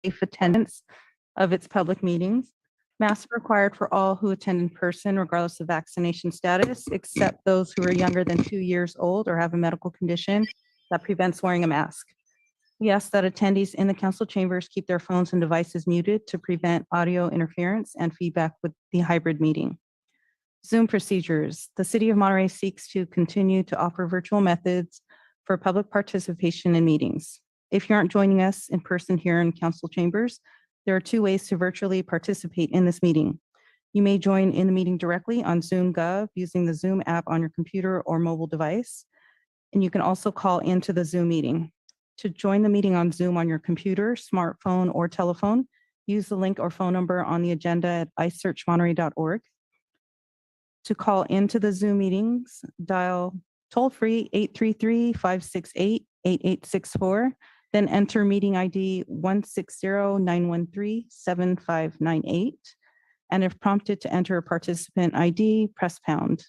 safe attendance of its public meetings. Masks are required for all who attend in person, regardless of vaccination status, except those who are younger than 2 years old or have a medical condition that prevents wearing a mask. We ask that attendees in the council chambers keep their phones and devices muted to prevent audio interference and feedback with the hybrid meeting. Zoom procedures. The City of Monterey seeks to continue to offer virtual methods for public participation in meetings. If you aren't joining us in person here in council chambers, there are 2 ways to virtually participate in this meeting. You may join in the meeting directly on Zoom Gov using the Zoom app on your computer or mobile device. And you can also call into the Zoom meeting. To join the meeting on Zoom on your computer, smartphone, or telephone, use the link or phone number on the agenda at isearchmonterey.org. To call into the Zoom meetings, dial toll-free 833-568-8864, then enter meeting ID 160-913-7598. And if prompted to enter a participant ID, press pound.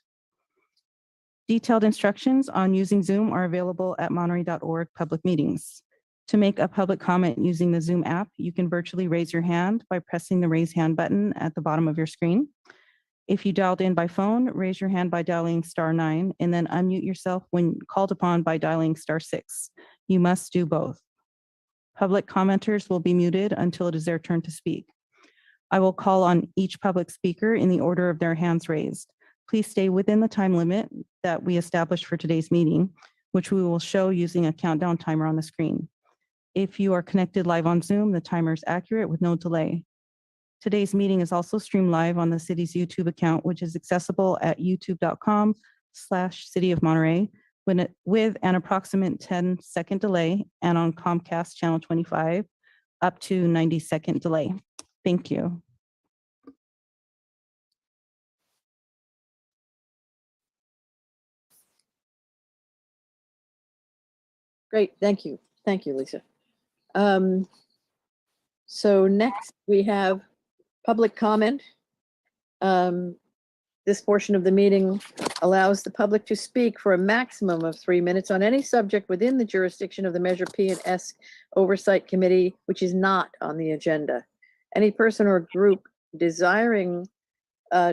Detailed instructions on using Zoom are available at monterey.org public meetings. To make a public comment using the Zoom app, you can virtually raise your hand by pressing the raise hand button at the bottom of your screen. If you dialed in by phone, raise your hand by dialing *9 and then unmute yourself when called upon by dialing *6. You must do both. Public commenters will be muted until it is their turn to speak. I will call on each public speaker in the order of their hands raised. Please stay within the time limit that we established for today's meeting, which we will show using a countdown timer on the screen. If you are connected live on Zoom, the timer is accurate with no delay. Today's meeting is also streamed live on the city's YouTube account, which is accessible at youtube.com/City of Monterey with an approximate 10-second delay, and on Comcast channel 25 up to 90-second delay. Thank you. Great, thank you. Thank you, Lisa. So next we have public comment. This portion of the meeting allows the public to speak for a maximum of 3 minutes on any subject within the jurisdiction of the Measure P and S Oversight Committee, which is not on the agenda. Any person or group desiring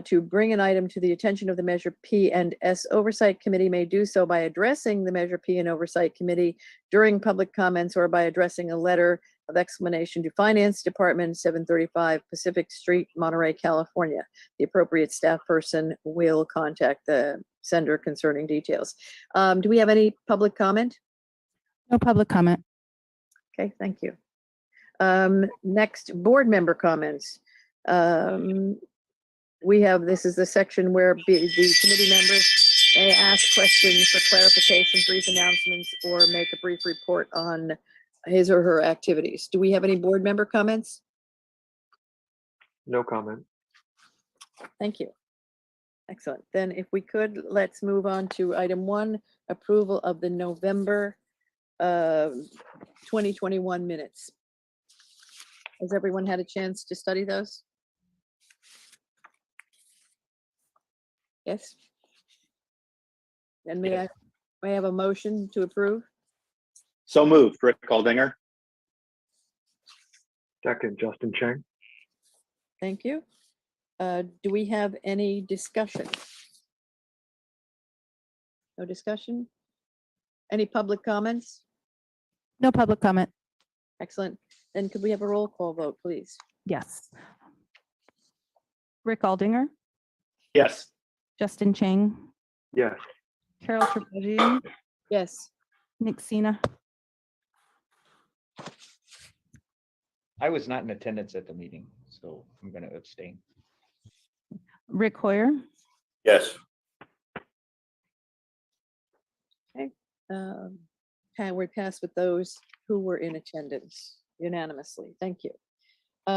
to bring an item to the attention of the Measure P and S Oversight Committee may do so by addressing the Measure P and Oversight Committee during public comments or by addressing a letter of explanation to Finance Department, 735 Pacific Street, Monterey, California. The appropriate staff person will contact the sender concerning details. Do we have any public comment? No public comment. Okay, thank you. Next, board member comments. We have, this is the section where the committee members may ask questions for clarification, brief announcements, or make a brief report on his or her activities. Do we have any board member comments? No comment. Thank you. Excellent. Then if we could, let's move on to item 1, approval of the November 2021 minutes. Has everyone had a chance to study those? Yes. And may I have a motion to approve? So moved, Rick Aldinger. Second, Justin Chang. Thank you. Do we have any discussion? No discussion? Any public comments? No public comment. Excellent. Then could we have a roll call vote, please? Yes. Rick Aldinger, Yes. Justin Chang, Yes. Carol Trevelyan, Yes. Nick Sina. I was not in attendance at the meeting, so I'm going to abstain. Rick Hoyer, Yes. Okay. We passed with those who were in attendance unanimously. Thank you.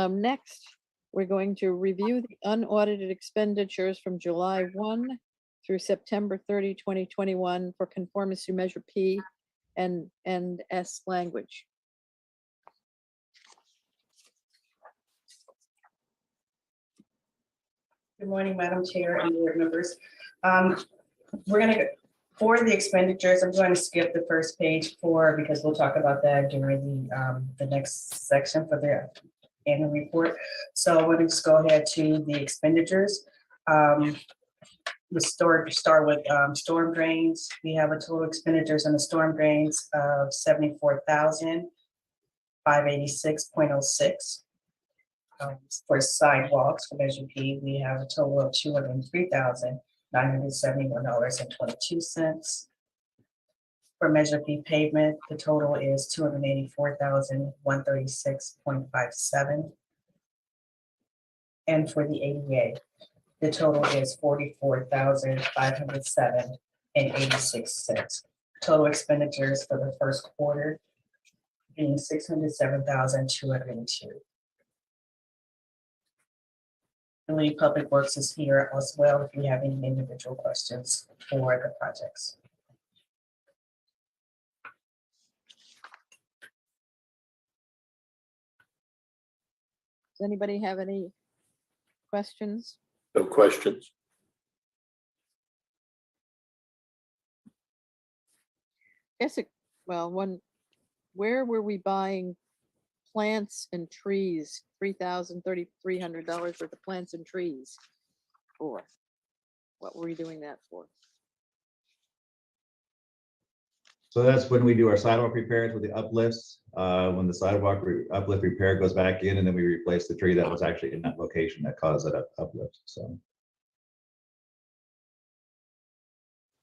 Next, we're going to review the unaudited expenditures from July 1 through September 30, 2021 for conformance to Measure P and S language. Good morning, Madam Chair and board members. We're going to For the expenditures, I'm going to skip the first page because we'll talk about that during the next section for the annual report. So I want to just go ahead to the expenditures. We start with storm drains. We have a total expenditures on the storm drains of $74,586.06. For sidewalks for Measure P, we have a total of $203,971.22. For Measure P pavement, the total is $284,136.57. And for the ADA, the total is $44,507.86. Total expenditures for the first quarter being $607,202. I believe Public Works is here as well if you have any individual questions for the projects. Does anybody have any questions? No questions. Where were we buying plants and trees, $3,300 worth of plants and trees for? What were we doing that for? So that's when we do our sidewalk repairs with the uplifts. When the sidewalk uplift repair goes back in, and then we replace the tree that was actually in that location that caused that uplift. So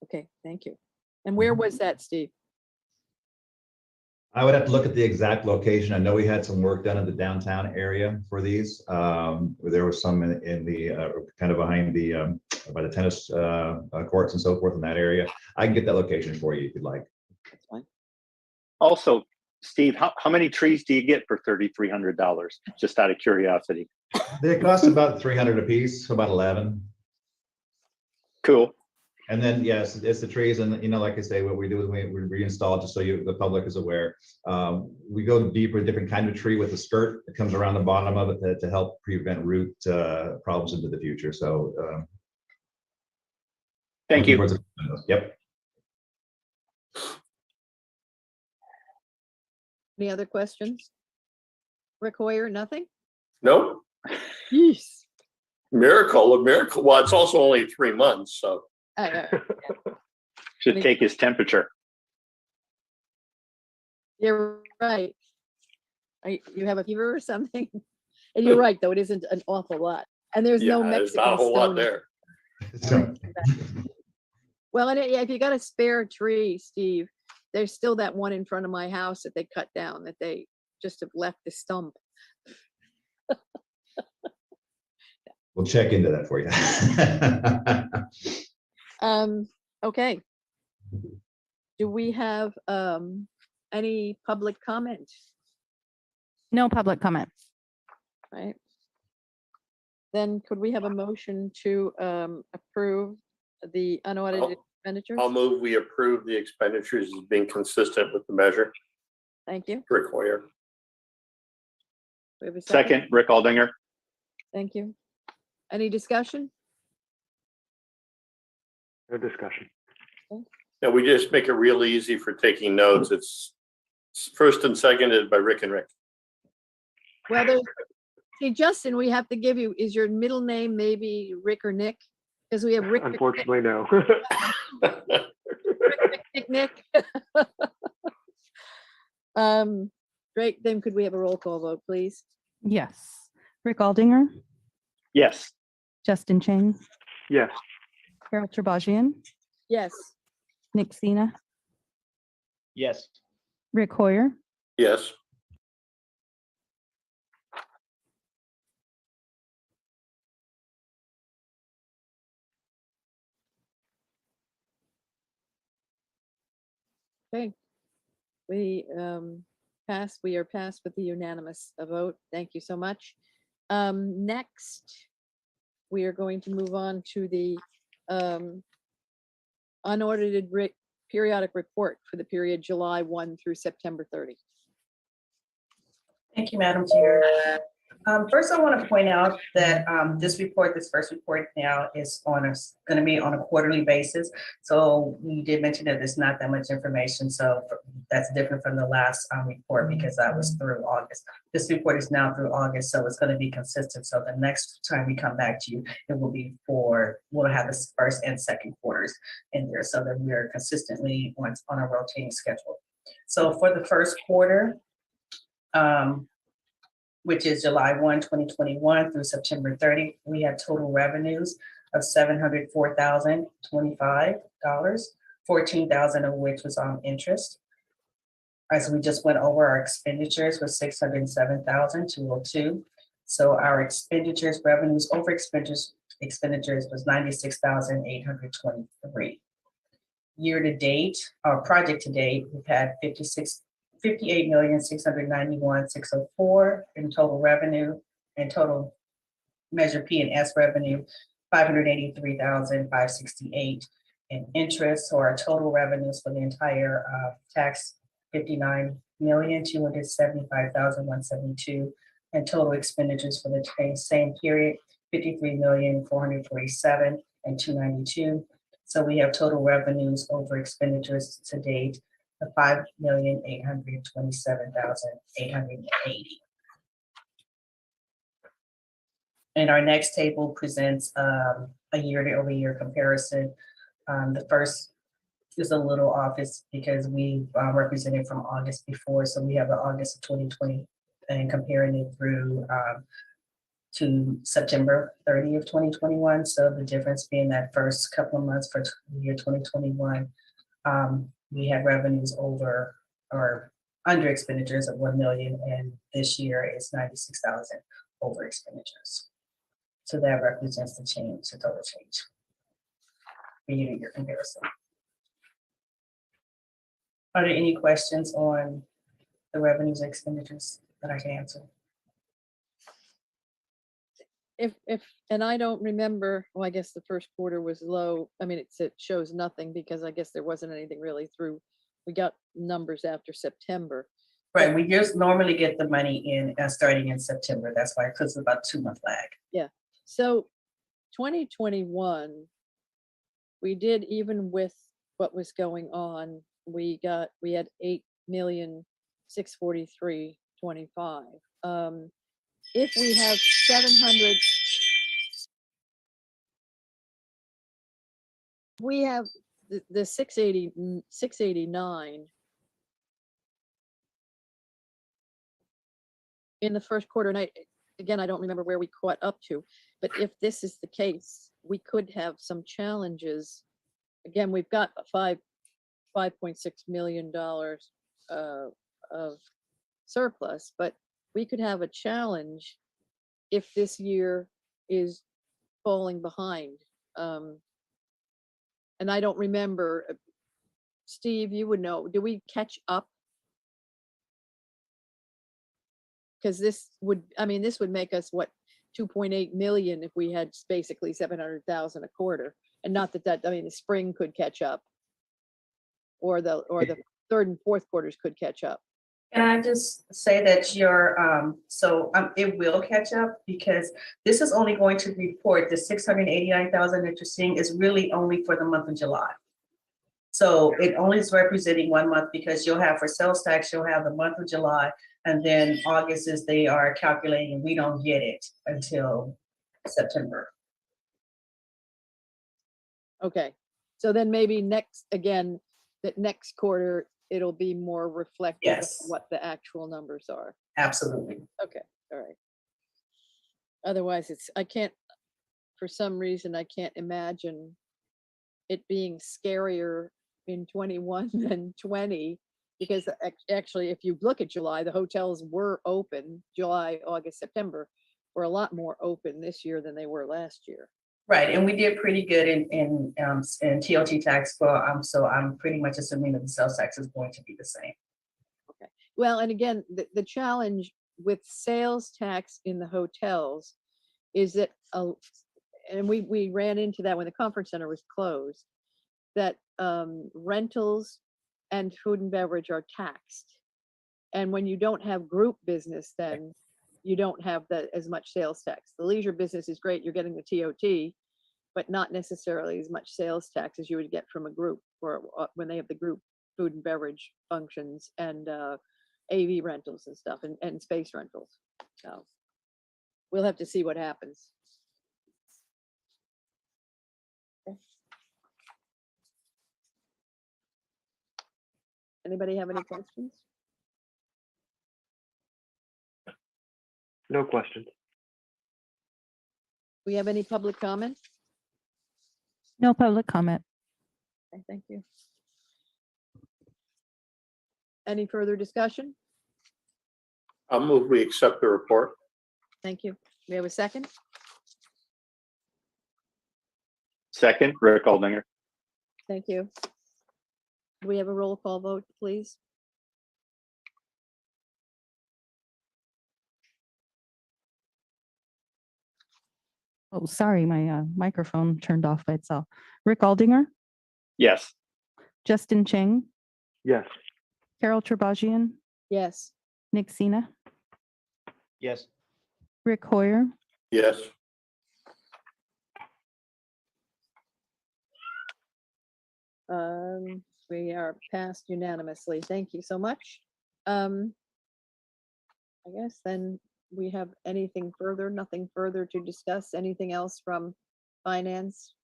Okay, thank you. And where was that, Steve? I would have to look at the exact location. I know we had some work done in the downtown area for these. There was some in the kind of behind the by the tennis courts and so forth in that area. I can get that location for you if you'd like. That's fine. Also, Steve, how many trees do you get for $3,300? Just out of curiosity. They cost about 300 a piece, so about 11. Cool. And then, yes, it's the trees, and like I say, what we do is we reinstall, just so the public is aware. We go deep with a different kind of tree with a skirt that comes around the bottom of it to help prevent root problems into the future. So Thank you. Yep. Any other questions? Rick Hoyer, nothing? Nope. Yes. Miracle, a miracle. Well, it's also only 3 months, so. Should take his temperature. You're right. You have a fever or something? And you're right, though, it isn't an awful lot. And there's no Yeah, there's Mexican not a whole lot stone. there. Well, and if you got a spare tree, Steve, there's still that one in front of my house that they cut down, that they just have left the stump. We'll check into that for you. Okay. Do we have any public comment? No public comment. Right. Then could we have a motion to approve the unaudited expenditures? I'll move we approve the expenditures as being consistent with the measure. Thank you. Rick Hoyer. We have a Second, Rick Aldinger. Thank you. Any discussion? No discussion. And we just make it real easy for taking notes. It's first and seconded by Rick and Rick. Whether, see, Justin, we have to give you, is your middle name maybe Rick or Nick? Because we have Rick. Unfortunately, no. Nick. Great, then could we have a roll call vote, please? Yes. Rick Aldinger, Yes. Justin Chang, Yes. Carol Turbagian, Yes. Nick Sina, Yes. Rick Hoyer, Yes. Okay. We we are passed with the unanimous vote. Thank you so much. Next, we are going to move on to the unaudited periodic report for the period July 1 through September 30. Thank you, Madam Chair. First, I want to point out that this first report now is going to be on a quarterly basis. So we did mention that there's not that much information. So that's different from the last report because that was through August. This report is now through August, so it's going to be consistent. So the next time we come back to you, it will be we'll have the first and second quarters in there so that we are consistently on a rotating schedule. So for the first quarter, which is July 1, 2021 through September 30, we have total revenues of $704,025, $14,000 of which was on interest. As we just went over, our expenditures was $607,202. So our expenditures, revenues over expenditures was $96,823. Year to date, or project to date, we've had $58,691,604 in total revenue, and total Measure P and S revenue, $583,568 in interest. So our total revenues for the entire tax, $59,275,172, and total expenditures for the same period, $53,447,292. So we have total revenues over expenditures to date of $5,827,880. And our next table presents a year-over-year comparison. The first is a little off because we represented from August before, so we have the August of 2020 and comparing it through to September 30 of 2021. So the difference being that first couple of months for the year 2021, we had revenues over or under expenditures of 1 million, and this year is 96,000 over expenditures. So that represents the change, the total change for year comparison. Are there any questions on the revenues and expenditures that I can answer? And I don't remember, well, I guess the first quarter was low. I mean, it shows nothing because I guess there wasn't anything really through. We got numbers after September. Right, we just normally get the money in starting in September. That's why, because it's about 2-month lag. Yeah. So 2021, we did, even with what was going on, we had 8,643,25. If we have 700, we have the 689 in the first quarter. And I don't remember where we caught up to, but if this is the case, we could have some challenges. Again, we've got $5.6 million of surplus, but we could have a challenge if this year is falling behind. And I don't remember, Steve, you would know, do we catch up? Because this would make us what, 2.8 million if we had basically 700,000 a quarter. And not that, the spring could catch up, or the third and fourth quarters could catch up. Can I just say that it will catch up, because this is only going to report the 689,000 that you're seeing is really only for the month of July. So it only is representing 1 month, because you'll have for sales tax, you'll have the month of July, and then August is they are calculating, we don't get it until September. Okay, so then maybe next quarter, it'll be more reflective Yes. of what the actual numbers are. Absolutely. Okay, all right. Otherwise, for some reason, I can't imagine it being scarier in 21 than 20, because actually, if you look at July, the hotels were open. July, August, September were a lot more open this year than they were last year. Right, and we did pretty good in TOT tax so I'm pretty much assuming that the sales tax is going to be the same. Okay, well, and again, the challenge with sales tax in the hotels is that, and we ran into that when the conference center was closed, that rentals and food and beverage are taxed. And when you don't have group business, then you don't have as much sales tax. The leisure business is great, you're getting the TOT, but not necessarily as much sales tax as you would get from a group, or when they have the group food and beverage functions and AV rentals and stuff, and space rentals. So we'll have to see what happens. Okay. Anybody have any questions? No questions. We have any public comment? No public comment. Okay, thank you. Any further discussion? I'll move, we accept the report. Thank you. We have a second? Second, Rick Aldinger. Thank you. Do we have a roll call vote, please? Oh, sorry, my microphone turned off by itself. Rick Aldinger, Yes. Justin Chang, Yes. Carol Turbagian, Yes. Nick Sina, Yes. Rick Hoyer, Yes. We are passed unanimously. Thank you so much. I guess then we have anything further, nothing further to discuss, anything else from finance?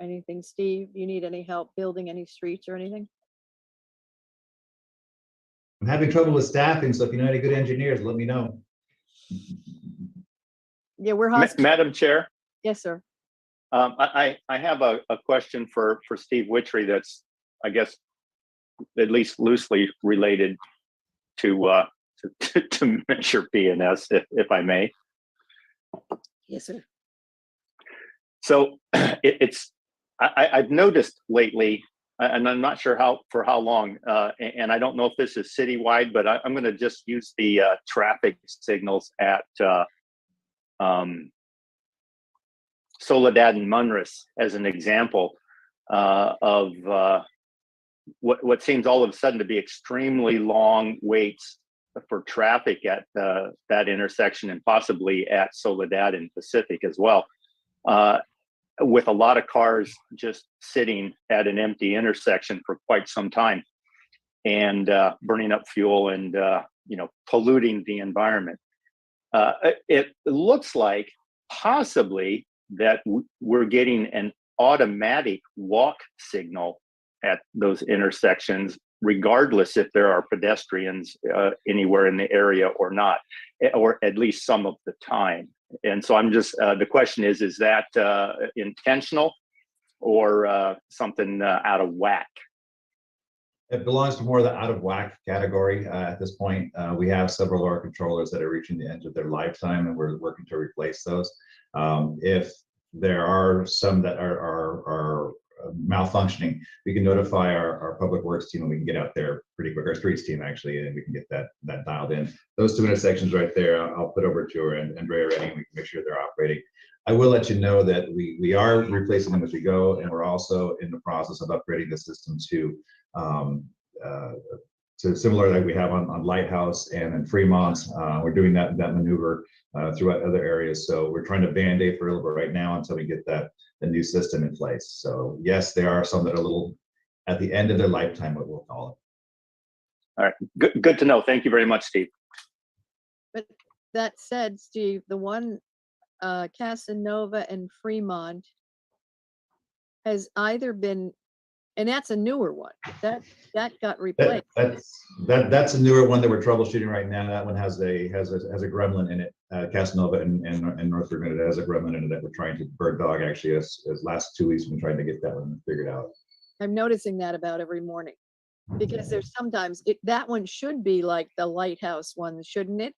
Anything, Steve? You need any help building any streets or anything? I'm having trouble with staffing, so if you know any good engineers, let me know. Yeah, we're hospital. Madam Chair, Yes, sir. I have a question for Steve Witry that's, I guess, at least loosely related to to Measure P and S, if I may. Yes, sir. So I've noticed lately, and I'm not sure for how long, and I don't know if this is citywide, but I'm going to just use the traffic signals at Soledad and Munris as an example of what seems all of a sudden to be extremely long waits for traffic at that intersection, and possibly at Soledad and Pacific as well, with a lot of cars just sitting at an empty intersection for quite some time, and burning up fuel and polluting the environment. It looks like possibly that we're getting an automatic walk signal at those intersections, regardless if there are pedestrians anywhere in the area or not, or at least some of the time. And so I'm just, the question is that intentional or something out of whack? It belongs to more of the out of whack category at this point. We have several of our controllers that are reaching the end of their lifetime, and we're working to replace those. If there are some that are malfunctioning, we can notify our public works team, and we can get out there pretty quick, our streets team actually, and we can get that dialed in. Those two intersections right there, I'll put over to her and Andrea ready, and we can make sure they're operating. I will let you know that we are replacing them as we go, and we're also in the process of upgrading the system to similar like we have on Lighthouse and in Fremont. We're doing that maneuver throughout other areas. So we're trying to band-aid for a little bit right now until we get the new system in place. So yes, there are some that are a little at the end of their lifetime, what we'll call it. All right, good to know. Thank you very much, Steve. But that said, Steve, the one Casanova and Fremont has either been, and that's a newer one, that got replaced. That's a newer one that we're troubleshooting right now. That one has a gremlin in it. Casanova and North Virginia, it has a gremlin in it that we're trying to bird dog. Actually, as last 2 weeks, we've been trying to get that one figured out. I'm noticing that about every morning, because there's sometimes that one should be like the Lighthouse one, shouldn't it?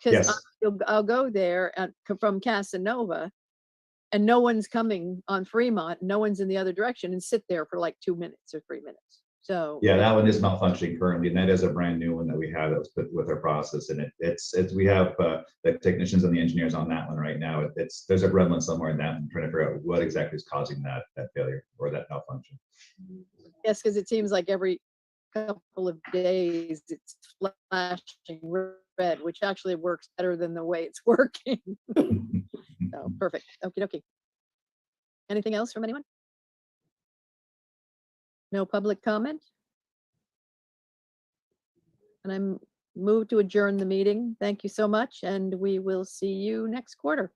Because Yes. I'll go there from Casanova, and no one's coming on Fremont, no one's in the other direction, and sit there for like 2 minutes or 3 minutes. So yeah, that one is malfunctioning currently, and that is a brand new one that we have that was put with our process, and it's we have the technicians and the engineers on that one right now. There's a gremlin somewhere in that, and trying to figure out what exactly is causing that failure or that malfunction. yes, because it seems like every couple of days, it's flashing red, which actually works better than the way it's working. So, perfect. Okie dokie. Anything else from anyone? No public comment? And I'm moved to adjourn the meeting. Thank you so much, and we will see you next quarter.